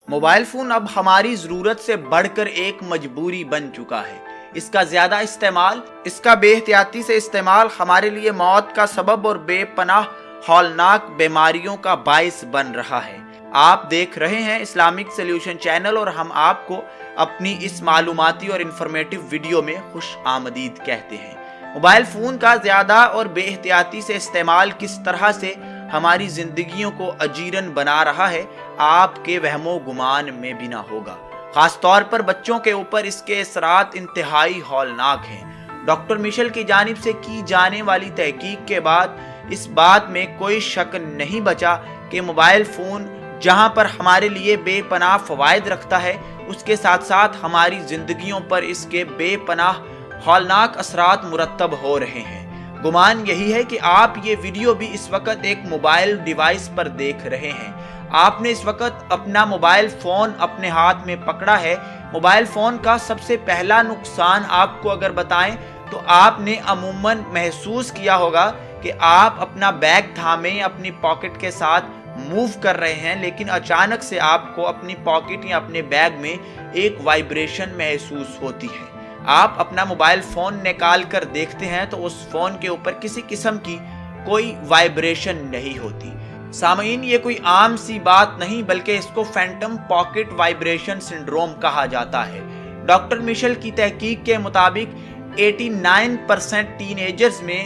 Mobile phone اب ہماری ضرورت سے بڑھ کر ایک مجبوری بن چکا ہے۔ اس کا زیادہ استعمال، اس کا بے احتیاطی سے استعمال ہمارے لیے موت کا سبب اور بے پناہ ہولناک بیماریوں کا باعث بن رہا ہے۔ آپ دیکھ رہے ہیں اسلامک سلیوشن چینل اور ہم آپ کو اپنی اس معلوماتی اور انفارمیٹیو ویڈیو میں خوش آمدید کہتے ہیں۔ موبائل فون کا زیادہ اور بے احتیاطی سے استعمال کس طرح سے ہماری زندگیوں کو اجیرن بنا رہا ہے، آپ کے وہم و گمان میں بھی نہ ہوگا۔ خاص طور پر بچوں کے اوپر اس کے اثرات انتہائی ہولناک ہیں۔ ڈاکٹر میشل کی جانب سے کی جانے والی تحقیق کے بعد اس بات میں کوئی شک نہیں بچا کہ موبائل فون جہاں پر ہمارے لیے بے پناہ فوائد رکھتا ہے، اس کے ساتھ ساتھ ہماری زندگیوں پر اس کے بے پناہ ہولناک اثرات مرتب ہو رہے ہیں۔ گمان یہی ہے کہ آپ یہ ویڈیو بھی اس وقت ایک موبائل ڈیوائس پر دیکھ رہے ہیں۔ آپ نے اس وقت اپنا موبائل فون اپنے ہاتھ میں پکڑا ہے۔ موبائل فون کا سب سے پہلا نقصان آپ کو اگر بتائیں تو آپ نے عموماً محسوس کیا ہوگا کہ آپ اپنا بیگ تھامے اپنی پاکٹ کے ساتھ موو کر رہے ہیں، لیکن اچانک سے آپ کو اپنی پاکٹ یا اپنے بیگ میں ایک وائبریشن محسوس ہوتی ہے۔ آپ اپنا موبائل فون نکال کر دیکھتے ہیں تو اس فون کے اوپر کسی قسم کی کوئی وائبریشن نہیں ہوتی۔ سامعین، یہ کوئی عام سی بات نہیں بلکہ اس کو فینٹم پاکٹ وائبریشن سنڈروم کہا جاتا ہے۔ ڈاکٹر میشل کی تحقیق کے مطابق 89% ٹین ایجرز میں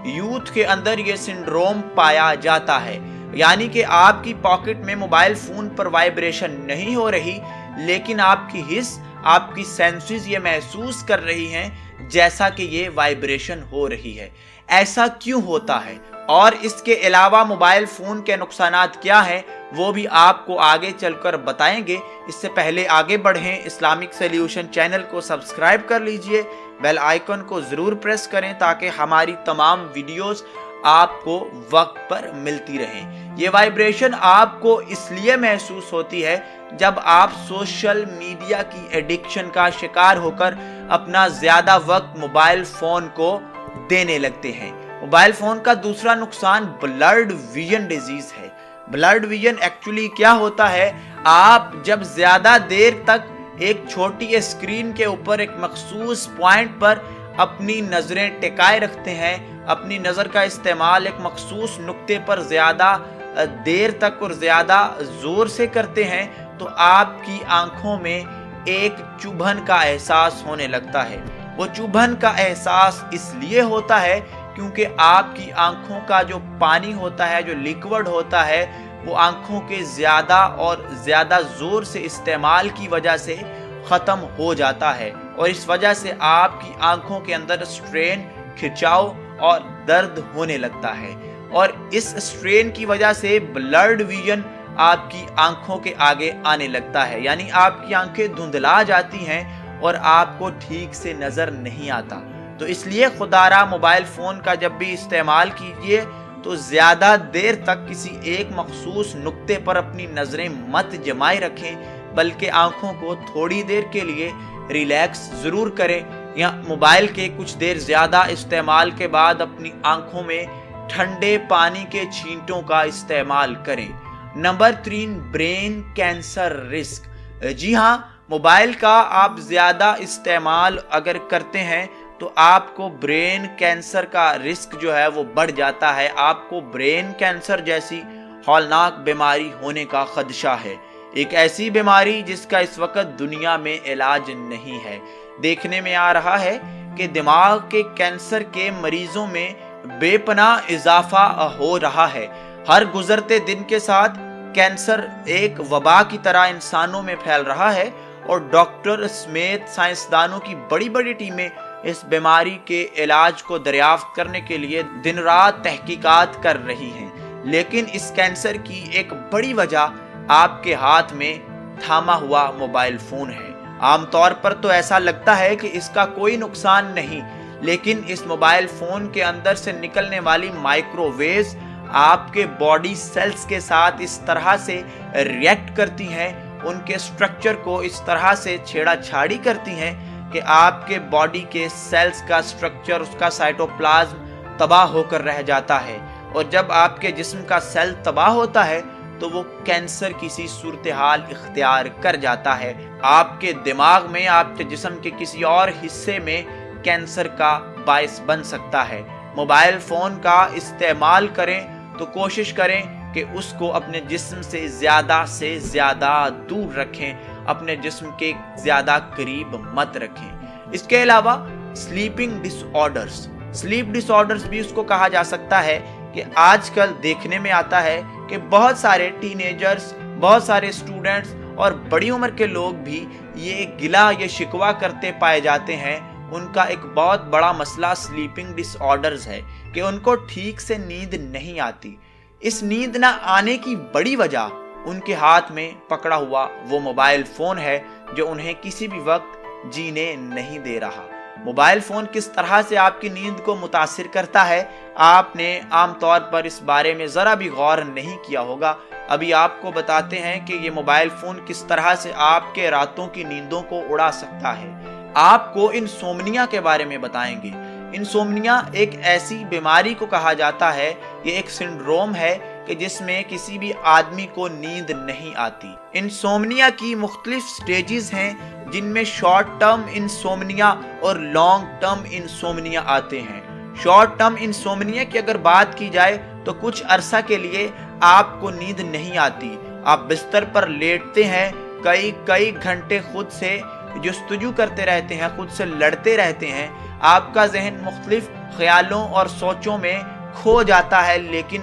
یوتھ کے اندر یہ سنڈروم پایا جاتا ہے، یعنی کہ آپ کی پاکٹ میں موبائل فون پر وائبریشن نہیں ہو رہی، لیکن آپ کی حس، آپ کی سینسز یہ محسوس کر رہی ہیں جیسا کہ یہ وائبریشن ہو رہی ہے۔ ایسا کیوں ہوتا ہے اور اس کے علاوہ موبائل فون کے نقصانات کیا ہیں وہ بھی آپ کو آگے چل کر بتائیں گے۔ اس سے پہلے آگے بڑھیں، اسلامک سلیوشن چینل کو سبسکرائب کر لیجئے، بیل آئیکن کو ضرور پریس کریں تاکہ ہماری تمام ویڈیوز آپ کو وقت پر ملتی رہیں۔ یہ وائبریشن آپ کو اس لیے محسوس ہوتی ہے جب آپ سوشل میڈیا کی ایڈکشن کا شکار ہو کر اپنا زیادہ وقت موبائل فون کو دینے لگتے ہیں۔ موبائل فون کا دوسرا نقصان بلرڈ ویژن ڈیزیز ہے۔ بلرڈ ویژن ایکچولی کیا ہوتا ہے؟ آپ جب زیادہ دیر تک ایک چھوٹی اسکرین کے اوپر ایک مخصوص پوائنٹ پر اپنی نظریں ٹکائے رکھتے ہیں، اپنی نظر کا استعمال ایک مخصوص نقطے پر زیادہ دیر تک اور زیادہ زور سے کرتے ہیں تو آپ کی آنکھوں میں ایک چبھن کا احساس ہونے لگتا ہے۔ وہ چبھن کا احساس اس لیے ہوتا ہے کیونکہ آپ کی آنکھوں کا جو پانی ہوتا ہے، جو لیکوڈ ہوتا ہے، وہ آنکھوں کے زیادہ اور زیادہ زور سے استعمال کی وجہ سے ختم ہو جاتا ہے، اور اس وجہ سے آپ کی آنکھوں کے اندر سٹرین، کھچاؤ اور درد ہونے لگتا ہے، اور اس سٹرین کی وجہ سے بلرڈ ویژن آپ کی آنکھوں کے آگے آنے لگتا ہے، یعنی آپ کی آنکھیں دھندلا جاتی ہیں اور آپ کو ٹھیک سے نظر نہیں آتا۔ تو اس لیے خدارا موبائل فون کا جب بھی استعمال کیجئے تو زیادہ دیر تک کسی ایک مخصوص نقطے پر اپنی نظریں مت جمائے رکھیں، بلکہ آنکھوں کو تھوڑی دیر کے لیے ریلیکس ضرور کریں، یا موبائل کے کچھ دیر زیادہ استعمال کے بعد اپنی آنکھوں میں ٹھنڈے پانی کے چھینٹوں کا استعمال کریں۔ Number 3، brain cancer risk. جی ہاں، موبائل کا آپ زیادہ استعمال اگر کرتے ہیں تو آپ کو برین کینسر کا رسک جو ہے وہ بڑھ جاتا ہے۔ آپ کو برین کینسر جیسی ہولناک بیماری ہونے کا خدشہ ہے، ایک ایسی بیماری جس کا اس وقت دنیا میں علاج نہیں ہے۔ دیکھنے میں آ رہا ہے کہ دماغ کے کینسر کے مریضوں میں بے پناہ اضافہ ہو رہا ہے۔ ہر گزرتے دن کے ساتھ کینسر ایک وبا کی طرح انسانوں میں پھیل رہا ہے، اور ڈاکٹر سمیت سائنسدانوں کی بڑی بڑی ٹیمیں اس بیماری کے علاج کو دریافت کرنے کے لیے دن رات تحقیقات کر رہی ہیں، لیکن اس کینسر کی ایک بڑی وجہ آپ کے ہاتھ میں تھاما ہوا موبائل فون ہے۔ عام طور پر تو ایسا لگتا ہے کہ اس کا کوئی نقصان نہیں، لیکن اس موبائل فون کے اندر سے نکلنے والی مائکرو ویوز آپ کے باڈی سیلز کے ساتھ اس طرح سے ریئیکٹ کرتی ہیں، ان کے سٹرکچر کو اس طرح سے چھیڑا چھاڑی کرتی ہیں کہ آپ کے باڈی کے سیلز کا سٹرکچر، اس کا سائٹوپلازم تباہ ہو کر رہ جاتا ہے، اور جب آپ کے جسم کا سیل تباہ ہوتا ہے تو وہ کینسر کسی صورتحال اختیار کر جاتا ہے۔ آپ کے دماغ میں، آپ کے جسم کے کسی اور حصے میں کینسر کا باعث بن سکتا ہے۔ موبائل فون کا استعمال کریں تو کوشش کریں کہ اس کو اپنے جسم سے زیادہ دور رکھیں، اپنے جسم کے زیادہ قریب مت رکھیں۔ اس کے علاوہ سلیپنگ ڈس آرڈرز، سلیپ ڈس آرڈرز بھی اس کو کہا جا سکتا ہے کہ آج کل دیکھنے میں آتا ہے کہ بہت سارے ٹین ایجرز، بہت سارے اسٹوڈنٹس اور بڑی عمر کے لوگ بھی یہ گلا، یہ شکوہ کرتے پائے جاتے ہیں۔ ان کا ایک بہت بڑا مسئلہ سلیپنگ ڈس آرڈرز ہے کہ ان کو ٹھیک سے نیند نہیں آتی۔ اس نیند نہ آنے کی بڑی وجہ ان کے ہاتھ میں پکڑا ہوا وہ موبائل فون ہے جو انہیں کسی بھی وقت جینے نہیں دے رہا۔ موبائل فون کس طرح سے آپ کی نیند کو متاثر کرتا ہے، آپ نے عام طور پر اس بارے میں ذرا بھی غور نہیں کیا ہوگا۔ ابھی آپ کو بتاتے ہیں کہ یہ موبائل فون کس طرح سے آپ کے راتوں کی نیندوں کو اڑا سکتا ہے۔ آپ کو انسومنیا کے بارے میں بتائیں گے۔ انسومنیا ایک ایسی بیماری کو کہا جاتا ہے، یہ ایک سنڈروم ہے کہ جس میں کسی بھی آدمی کو نیند نہیں آتی۔ انسومنیا کی مختلف سٹیجز ہیں جن میں شارٹ ٹرم انسومنیا اور لانگ ٹرم انسومنیا آتے ہیں۔ شارٹ ٹرم انسومنیا کی اگر بات کی جائے تو کچھ عرصہ کے لیے آپ کو نیند نہیں آتی، آپ بستر پر لیٹتے ہیں، کئی گھنٹے خود سے جستجو کرتے رہتے ہیں، خود سے لڑتے رہتے ہیں، آپ کا ذہن مختلف خیالوں اور سوچوں میں کھو جاتا ہے، لیکن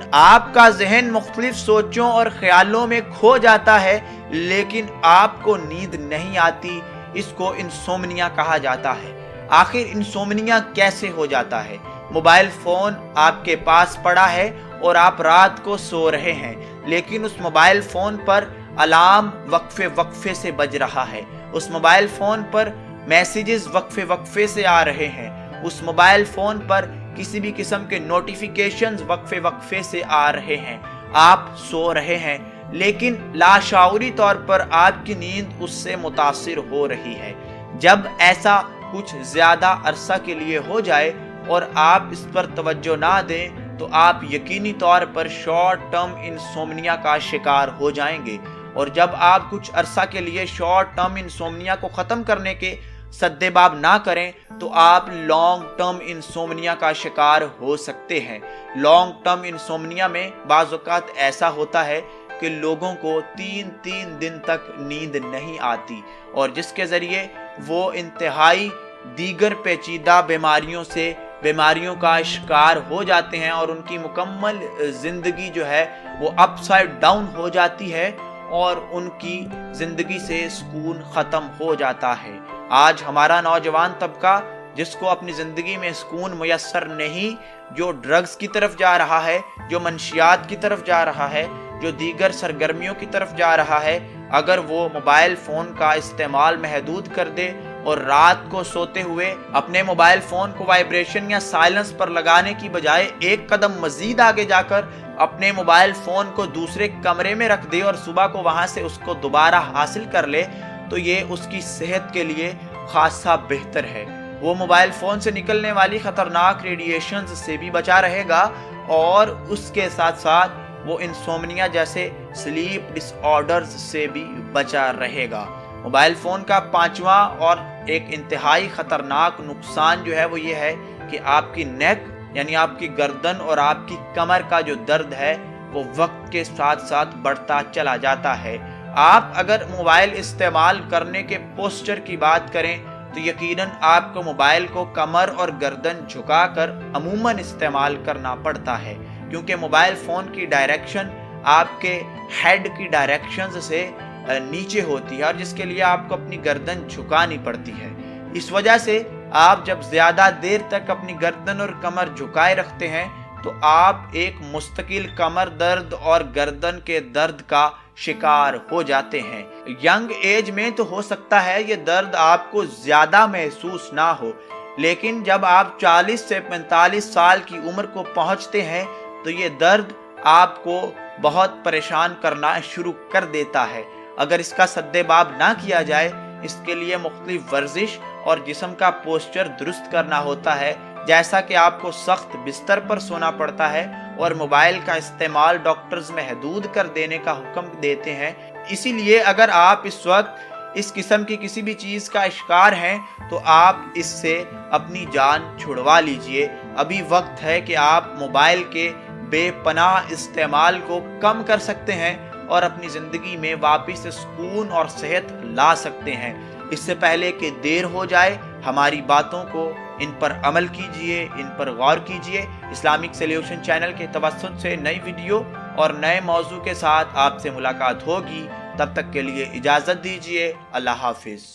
آپ کو نیند نہیں آتی۔ اس کو انسومنیا کہا جاتا ہے۔ آخر انسومنیا کیسے ہو جاتا ہے؟ موبائل فون آپ کے پاس پڑا ہے اور آپ رات کو سو رہے ہیں، لیکن اس موبائل فون پر الارم وقفے سے بج رہا ہے، اس موبائل فون پر میسیجز وقفے سے آ رہے ہیں، اس موبائل فون پر کسی بھی قسم کے نوٹیفیکیشنز وقفے سے آ رہے ہیں، آپ سو رہے ہیں، لیکن لاشعوری طور پر آپ کی نیند اس سے متاثر ہو رہی ہے۔ جب ایسا کچھ زیادہ عرصہ کے لیے ہو جائے اور آپ اس پر توجہ نہ دیں تو آپ یقینی طور پر شارٹ ٹرم انسومنیا کا شکار ہو جائیں گے، اور جب آپ کچھ عرصہ کے لیے شارٹ ٹرم انسومنیا کو ختم کرنے کے سدے باب نہ کریں تو آپ لانگ ٹرم انسومنیا کا شکار ہو سکتے ہیں۔ لانگ ٹرم انسومنیا میں بعض اوقات ایسا ہوتا ہے کہ لوگوں کو 3 دن تک نیند نہیں آتی، اور جس کے ذریعے وہ انتہائی دیگر پیچیدہ بیماریوں کا شکار ہو جاتے ہیں، اور ان کی مکمل زندگی جو ہے وہ اپ سائڈ ڈاؤن ہو جاتی ہے، اور ان کی زندگی سے سکون ختم ہو جاتا ہے۔ آج ہمارا نوجوان طبقہ جس کو اپنی زندگی میں سکون میسر نہیں، جو ڈرگز کی طرف جا رہا ہے، جو منشیات کی طرف جا رہا ہے، جو دیگر سرگرمیوں کی طرف جا رہا ہے، اگر وہ موبائل فون کا استعمال محدود کر دے اور رات کو سوتے ہوئے اپنے موبائل فون کو وائبریشن یا سائلنس پر لگانے کی بجائے ایک قدم مزید آگے جا کر اپنے موبائل فون کو دوسرے کمرے میں رکھ دے اور صبح کو وہاں سے اس کو دوبارہ حاصل کر لے، تو یہ اس کی صحت کے لیے خاصا بہتر ہے۔ وہ موبائل فون سے نکلنے والی خطرناک ریڈیشنز سے بھی بچا رہے گا، اور اس کے ساتھ ساتھ وہ انسومنیا جیسے سلیپ ڈس آرڈرز سے بھی بچا رہے گا۔ موبائل فون کا 5واں اور ایک انتہائی خطرناک نقصان جو ہے وہ یہ ہے کہ آپ کی نیک یعنی آپ کی گردن اور آپ کی کمر کا جو درد ہے وہ وقت کے ساتھ ساتھ بڑھتا چلا جاتا ہے۔ آپ اگر موبائل استعمال کرنے کے پوسچر کی بات کریں تو یقیناً آپ کو موبائل کو کمر اور گردن جھکا کر عموماً استعمال کرنا پڑتا ہے، کیونکہ موبائل فون کی ڈائریکشن آپ کے ہیڈ کی ڈائریکشنز سے نیچے ہوتی ہے، اور جس کے لیے آپ کو اپنی گردن جھکانی پڑتی ہے۔ اس وجہ سے آپ جب زیادہ دیر تک اپنی گردن اور کمر جھکائے رکھتے ہیں تو آپ ایک مستقل کمر درد اور گردن کے درد کا شکار ہو جاتے ہیں۔ ینگ ایج میں تو ہو سکتا ہے یہ درد آپ کو زیادہ محسوس نہ ہو، لیکن جب آپ 40 سے 45 سال کی عمر کو پہنچتے ہیں تو یہ درد آپ کو بہت پریشان کرنا شروع کر دیتا ہے۔ اگر اس کا سدے باب نہ کیا جائے، اس کے لیے مختلف ورزش اور جسم کا پوسچر درست کرنا ہوتا ہے، جیسا کہ آپ کو سخت بستر پر سونا پڑتا ہے اور موبائل کا استعمال ڈاکٹرز محدود کر دینے کا حکم دیتے ہیں، اسی لیے اگر آپ اس وقت اس قسم کی کسی بھی چیز کا شکار ہیں تو آپ اس سے اپنی جان چھڑوا لیجئے۔ ابھی وقت ہے کہ آپ موبائل کے بے پناہ استعمال کو کم کر سکتے ہیں اور اپنی زندگی میں واپس سکون اور صحت لا سکتے ہیں۔ اس سے پہلے کہ دیر ہو جائے، ہماری باتوں کو ان پر عمل کیجئے، ان پر غور کیجئے۔ اسلامک سلیوشن چینل کے توسط سے نئی ویڈیو اور نئے موضوع کے ساتھ آپ سے ملاقات ہوگی۔ تب تک کے لیے اجازت دیجئے۔ اللہ حافظ۔